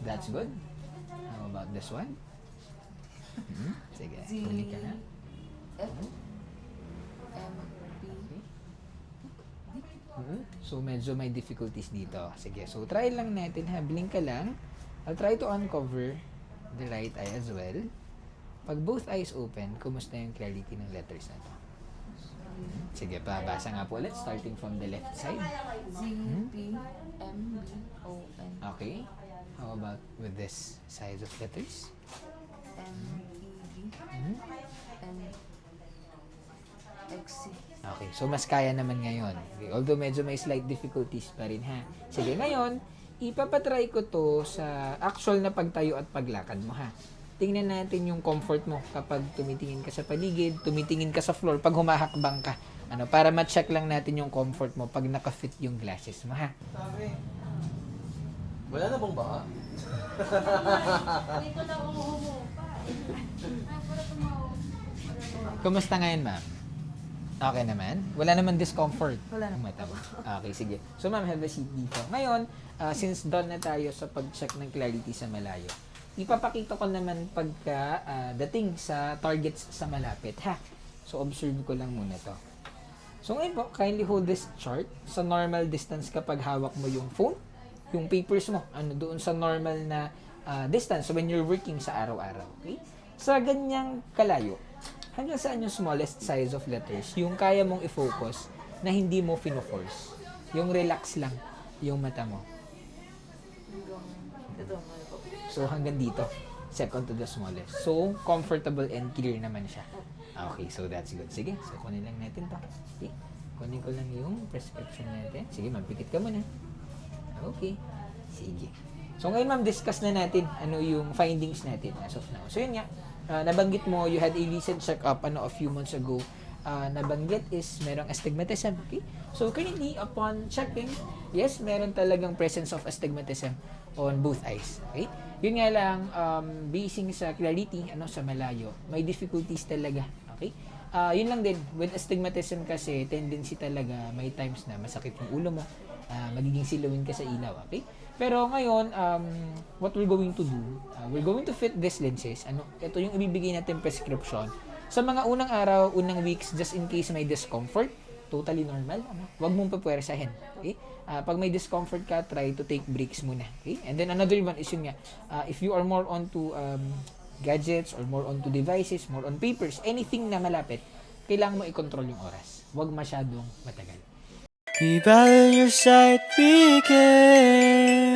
That's good. How about this one? Sige, huli ka na. So, medyo may difficulties dito. Sige, so try lang natin ha. Blink ka lang. I'll try to uncover the right eye as well. Pag both eyes open, kumusta yung clarity ng letters na to? Sige, pabasa nga po ulit. Starting from the left side. Z-P-M-B-O-N. Okay. How about with this size of letters? M-E-D-N-X-C. Okay, so mas kaya naman ngayon. Okay, although medyo may slight difficulties pa rin ha. Sige, ngayon, ipapatry ko to sa actual na pagtayo at paglakad mo ha. Tingnan natin yung comfort mo kapag tumitingin ka sa paligid, tumitingin ka sa floor, pag humahakbang ka. Para ma-check lang natin yung comfort mo pag naka-fit yung glasses mo ha. Sabi, wala na bang baka? Dito na umuhupa. Kumusta ngayon, ma'am? Okay naman? Wala naman discomfort? Wala Ang naman. mata mo. Okay, sige. So, ma'am, have a seat dito. Ngayon, since done na tayo sa pag-check ng clarity sa malayo, ipapakita ko naman pagka dating sa targets sa malapit, ha? So, observe ko lang muna to. So, ngayon po, kindly hold this chart sa normal distance kapag hawak mo yung phone, yung papers mo, doon sa normal na distance when you're working sa araw-araw, okay? Sa ganyang kalayo, hanggang saan yung smallest size of letters, yung kaya mong i-focus na hindi mo fino-force. Yung relax lang yung mata mo. So, hanggang dito. Second to the smallest. So, comfortable and clear naman siya. Okay, so that's good. Sige, so kunin lang natin to. Okay, kunin ko lang yung prescription natin. Sige, magpikit ka muna. Okay, sige. So, ngayon ma'am, discuss na natin ano yung findings natin as of now. So, yun nga, nabanggit mo, you had a recent check-up a few months ago. Nabanggit is merong astigmatism. Okay? So, currently, upon checking, yes, meron talagang presence of astigmatism on both eyes. Okay? Yun nga lang, basing sa clarity, sa malayo, may difficulties talaga. Okay? Yun lang din, with astigmatism kasi, tendency talaga, may times na masakit yung ulo mo, magiging silawin ka sa ilaw. Okay? Pero ngayon, what we're going to do, we're going to fit these lenses. Ito yung ibibigay natin prescription. Sa mga unang araw, unang weeks, just in case may discomfort, totally normal. Huwag mong papuwersahin. Okay? Pag may discomfort ka, try to take breaks muna. Okay? And then another one is yun nga, if you are more onto gadgets or more onto devices, more on papers, anything na malapit, kailangan mo i-control yung oras. Huwag masyadong matagal. We by your side begin.